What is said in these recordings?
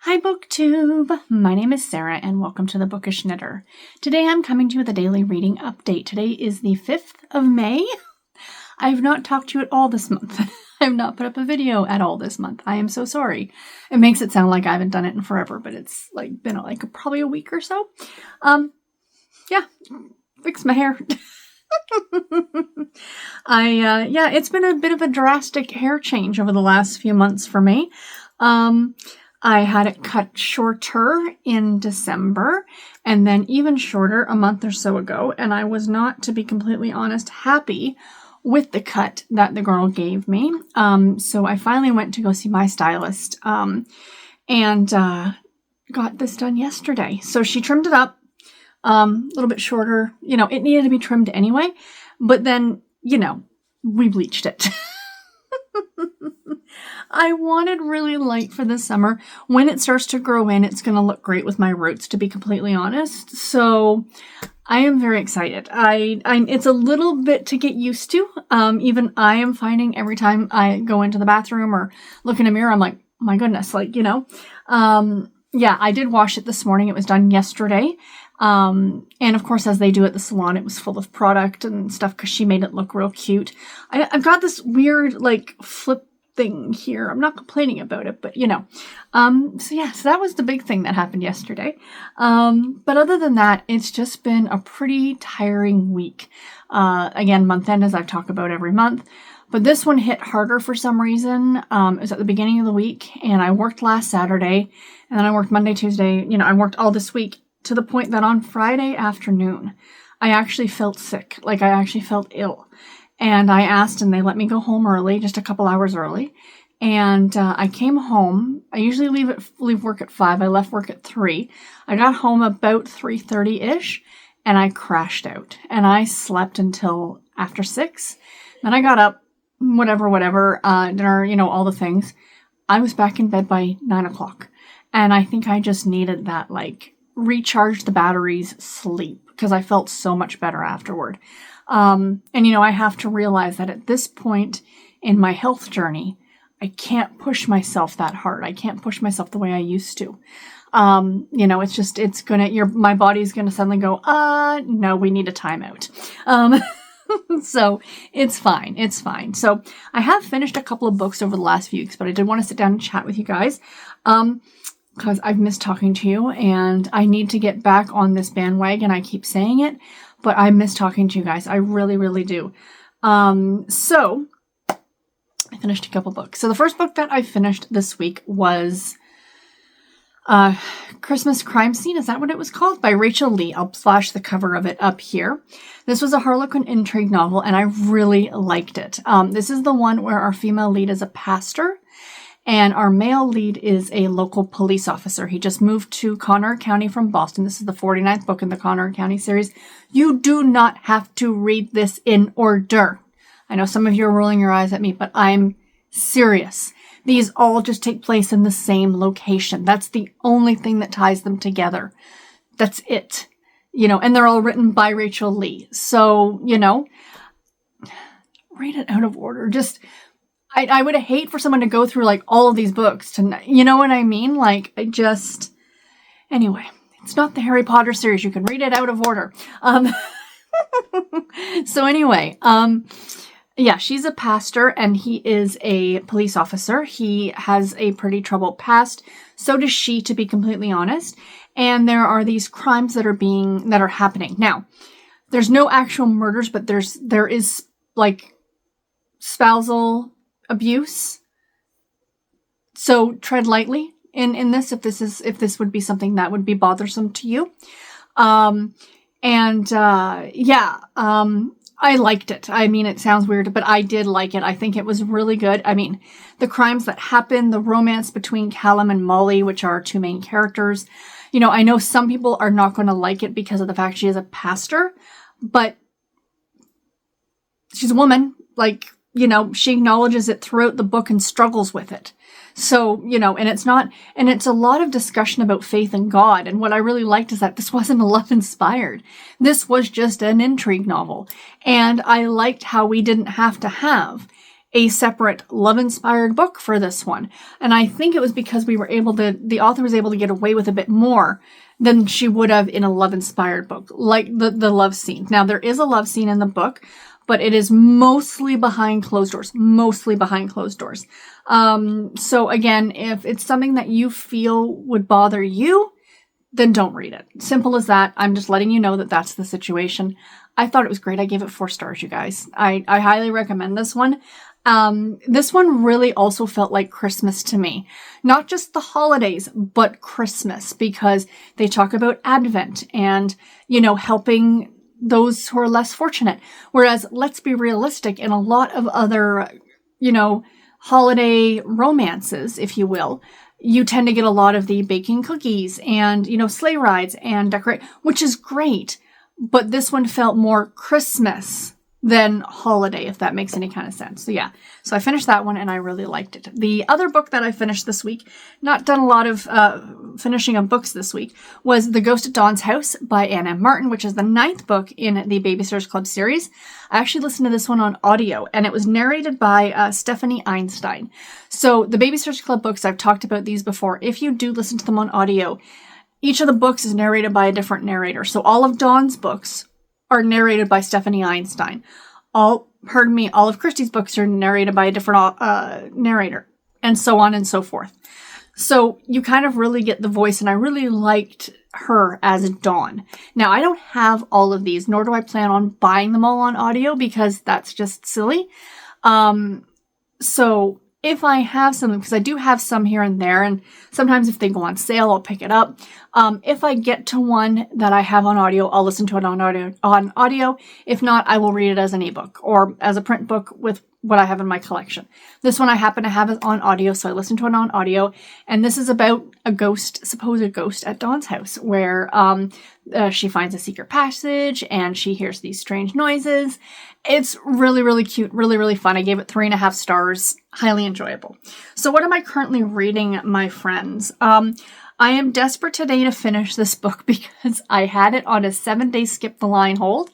Hi BookTube! My name is Sarah and welcome to the Bookish Knitter. Today I'm coming to you with a daily reading update. Today is the 5th of May. I have not talked to you at all this month. I have not put up a video at all this month. I am so sorry. It makes it sound like I haven't done it in forever, but it's been probably a week or so. Yeah, fixed my hair. It's been a bit of a drastic hair change over the last few months for me. I had it cut shorter in December and then even shorter a month or so ago. And I was not, to be completely honest, happy with the cut that the girl gave me. So I finally went to go see my stylist and got this done yesterday. So she trimmed it up a little bit shorter. You know, it needed to be trimmed anyway. But then, we bleached it. I wanted really light for the summer. When it starts to grow in, it's going to look great with my roots, to be completely honest. So I am very excited. It's a little bit to get used to. Even I am finding every time I go into the bathroom or look in a mirror, I'm like, my goodness, I did wash it this morning. It was done yesterday. And of course, as they do at the salon, it was full of product and stuff because she made it look real cute. I've got this weird, flip thing here. I'm not complaining about it, but so that was the big thing that happened yesterday. But other than that, it's just been a pretty tiring week. Again, month end, as I've talked about every month, but this one hit harder for some reason. It was at the beginning of the week and I worked last Saturday and then I worked Monday, Tuesday, I worked all this week to the point that on Friday afternoon, I actually felt sick. I actually felt ill. And I asked and they let me go home early, just a couple hours early. And I came home. I usually leave work at 5. I left work at 3. I got home about 3:30-ish and I crashed out. And I slept until after 6. Then I got up, whatever, dinner, all the things. I was back in bed by 9 o'clock. And I think I just needed that, recharge the batteries, sleep, because I felt so much better afterward. I have to realize that at this point in my health journey, I can't push myself that hard. I can't push myself the way I used to. My body's gonna suddenly go, no, we need a timeout. So it's fine. So I have finished a couple of books over the last few weeks, but I did want to sit down and chat with you guys. Because I've missed talking to you and I need to get back on this bandwagon. I keep saying it, but I miss talking to you guys. I really, really do. So I finished a couple books. So the first book that I finished this week was Christmas Crime Scene. Is that what it was called? By Rachel Lee. I'll flash the cover of it up here. This was a Harlequin intrigue novel and I really liked it. This is the one where our female lead is a pastor. And our male lead is a local police officer. He just moved to Conner County from Boston. This is the 49th book in the Conner County series. You do not have to read this in order. I know some of you are rolling your eyes at me, but I'm serious. These all just take place in the same location. That's the only thing that ties them together. That's it. And they're all written by Rachel Lee. So, read it out of order. I would hate for someone to go through all of these books to, you know what I mean? Anyway, it's not the Harry Potter series. You can read it out of order. So anyway, she's a pastor and he is a police officer. He has a pretty troubled past. So does she, to be completely honest. And there are these crimes that are happening. Now, there's no actual murders, but there is spousal abuse. So tread lightly in this if this would be something that would be bothersome to you. I liked it. It sounds weird, but I did like it. I think it was really good. The crimes that happen, the romance between Callum and Molly, which are our two main characters. I know some people are not going to like it because of the fact she is a pastor, but she's a woman. She acknowledges it throughout the book and struggles with it. So, and it's a lot of discussion about faith in God. And what I really liked is that this wasn't love inspired. This was just an intrigue novel. And I liked how we didn't have to have a separate love-inspired book for this one. And I think it was because the author was able to get away with a bit more than she would have in a love-inspired book, like the love scene. Now, there is a love scene in the book, but it is mostly behind closed doors. So again, if it's something that you feel would bother you, then don't read it. Simple as that. I'm just letting you know that that's the situation. I thought it was great. I gave it 4 stars, you guys. I highly recommend this one. This one really also felt like Christmas to me. Not just the holidays, but Christmas, because they talk about Advent and, helping those who are less fortunate. Whereas, let's be realistic, in a lot of other, holiday romances, if you will, you tend to get a lot of the baking cookies and, sleigh rides and decorate, which is great. But this one felt more Christmas than holiday, if that makes any kind of sense. So yeah, so I finished that one and I really liked it. The other book that I finished this week, not done a lot of finishing of books this week, was The Ghost at Dawn's House by Ann M. Martin, which is the 9th book in the Babysitters Club series. I actually listened to this one on audio, and it was narrated by Stephanie Einstein. So the Babysitters Club books, I've talked about these before. If you do listen to them on audio, each of the books is narrated by a different narrator. So all of Dawn's books are narrated by Stephanie Einstein. All of Christie's books are narrated by a different narrator, and so on and so forth. So you kind of really get the voice, and I really liked her as Dawn. Now, I don't have all of these, nor do I plan on buying them all on audio, because that's just silly. So if I have some, because I do have some here and there, and sometimes if they go on sale, I'll pick it up. If I get to one that I have on audio, I'll listen to it on audio. If not, I will read it as an ebook or as a print book with what I have in my collection. This one I happen to have it on audio, so I listen to it on audio. And this is about a supposed ghost at Dawn's house, where she finds a secret passage and she hears these strange noises. It's really, really cute, really, really fun. I gave it 3.5 stars. Highly enjoyable. So what am I currently reading, my friends? I am desperate today to finish this book because I had it on a 7-day skip the line hold,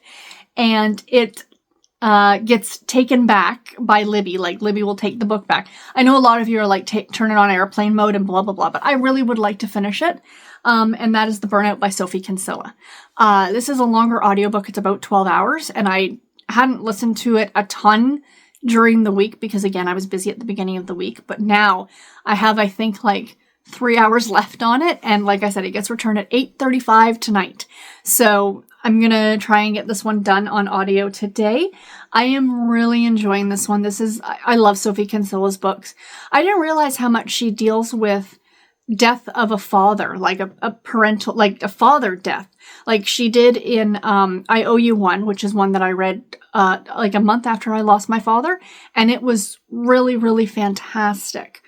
and it gets taken back by Libby. Like, Libby will take the book back. I know a lot of you are like, turn it on airplane mode and blah, blah, blah, but I really would like to finish it. And that is The Burnout by Sophie Kinsella. This is a longer audiobook. It's about 12 hours, and I hadn't listened to it a ton during the week because, again, I was busy at the beginning of the week, but now I have, I think, like 3 hours left on it. And like I said, it gets returned at 8:35 tonight. So I'm going to try and get this one done on audio today. I am really enjoying this one. I love Sophie Kinsella's books. I didn't realize how much she deals with death of a father, like a parental, like a father death, like she did in I Owe You One, which is one that I read like a month after I lost my father. And it was really, really fantastic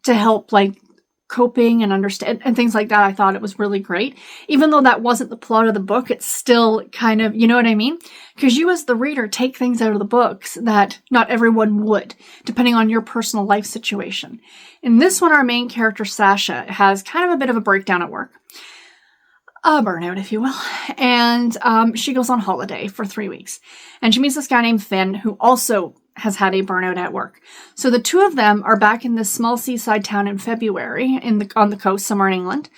to help like coping and understand and things like that. I thought it was really great. Even though that wasn't the plot of the book, it's still kind of, you know what I mean? Because you as the reader take things out of the books that not everyone would, depending on your personal life situation. In this one, our main character, Sasha, has kind of a bit of a breakdown at work. A burnout, if you will. And she goes on holiday for 3 weeks. And she meets this guy named Finn, who also has had a burnout at work. So the two of them are back in this small seaside town in February on the coast somewhere in England.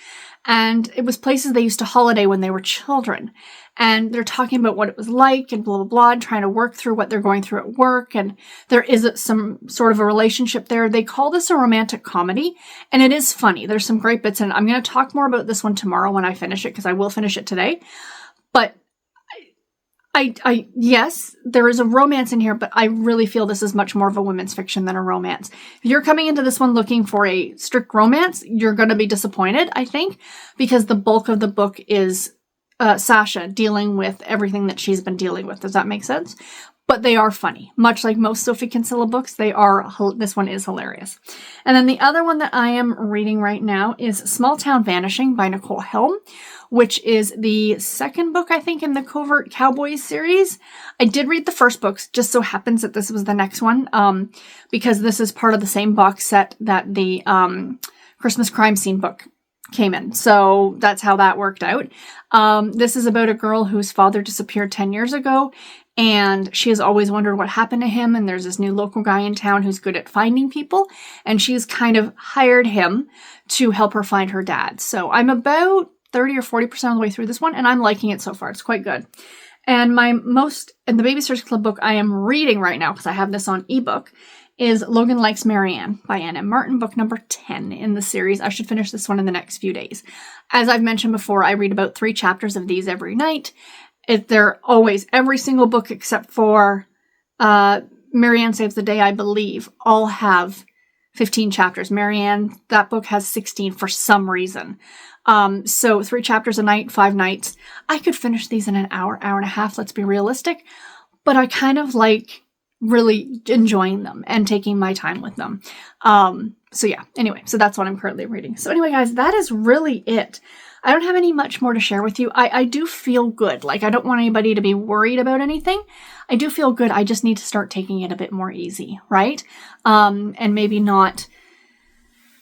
And it was places they used to holiday when they were children. And they're talking about what it was like and blah, blah, blah, and trying to work through what they're going through at work. And there is some sort of a relationship there. They call this a romantic comedy, and it is funny. There's some great bits in it. I'm going to talk more about this one tomorrow when I finish it, because I will finish it today. But yes, there is a romance in here, but I really feel this is much more of a women's fiction than a romance. If you're coming into this one looking for a strict romance, you're going to be disappointed, I think, because the bulk of the book is Sasha dealing with everything that she's been dealing with. Does that make sense? But they are funny. Much like most Sophie Kinsella books, this one is hilarious. And then the other one that I am reading right now is Small Town Vanishing by Nicole Helm, which is the second book, I think, in the Covert Cowboys series. I did read the first books, just so happens that this was the next one, because this is part of the same box set that the Christmas Crime Scene book came in. So that's how that worked out. This is about a girl whose father disappeared 10 years ago, and she has always wondered what happened to him, and there's this new local guy in town who's good at finding people, and she's kind of hired him to help her find her dad. So I'm about 30 or 40% of the way through this one, and I'm liking it so far. It's quite good. And the Babysitters Club book I am reading right now, because I have this on ebook, is Logan Likes Marianne by Ann M. Martin, book number 10 in the series. I should finish this one in the next few days. As I've mentioned before, I read about 3 chapters of these every night. They're always, every single book except for Marianne Saves the Day, I believe, all have 15 chapters. Marianne, that book has 16 for some reason. So 3 chapters a night, 5 nights. I could finish these in an hour, hour and a half, let's be realistic. But I kind of like really enjoying them and taking my time with them. So yeah, anyway, so that's what I'm currently reading. So anyway, guys, that is really it. I don't have any much more to share with you. I do feel good. Like, I don't want anybody to be worried about anything. I do feel good. I just need to start taking it a bit more easy, right? And maybe not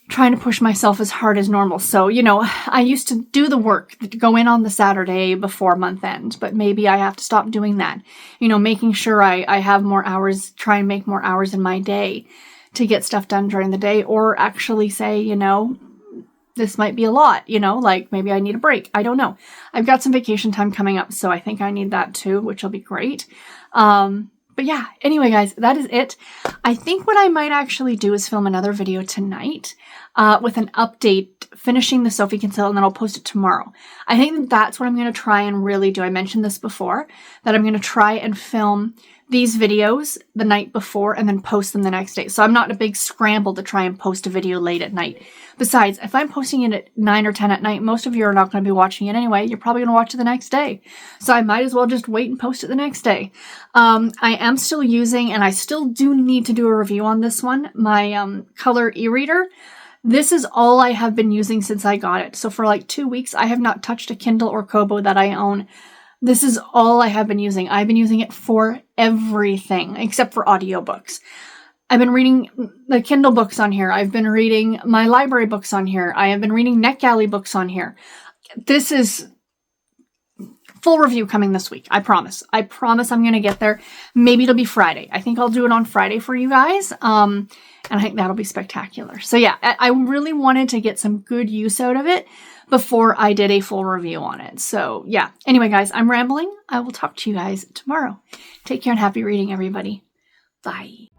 trying to push myself as hard as normal. So, I used to do the work, go in on the Saturday before month end, but maybe I have to stop doing that. Making sure I have more hours, try and make more hours in my day to get stuff done during the day, or actually say, this might be a lot, like maybe I need a break. I don't know. I've got some vacation time coming up, so I think I need that too, which will be great. But yeah, anyway, guys, that is it. I think what I might actually do is film another video tonight with an update, finishing the Sophie Kinsella, and then I'll post it tomorrow. I think that's what I'm going to try and really do. I mentioned this before, that I'm going to try and film these videos the night before and then post them the next day. So I'm not in a big scramble to try and post a video late at night. Besides, if I'm posting it at 9 or 10 at night, most of you are not going to be watching it anyway. You're probably going to watch it the next day. So I might as well just wait and post it the next day. I am still using, and I still do need to do a review on this one, my Color e-reader. This is all I have been using since I got it. So for like 2 weeks, I have not touched a Kindle or Kobo that I own. This is all I have been using. I've been using it for everything except for audiobooks. I've been reading the Kindle books on here. I've been reading my library books on here. I have been reading NetGalley books on here. This is full review coming this week. I promise. I promise I'm going to get there. Maybe it'll be Friday. I think I'll do it on Friday for you guys. And I think that'll be spectacular. So yeah, I really wanted to get some good use out of it before I did a full review on it. So yeah. Anyway, guys, I'm rambling. I will talk to you guys tomorrow. Take care and happy reading, everybody. Bye.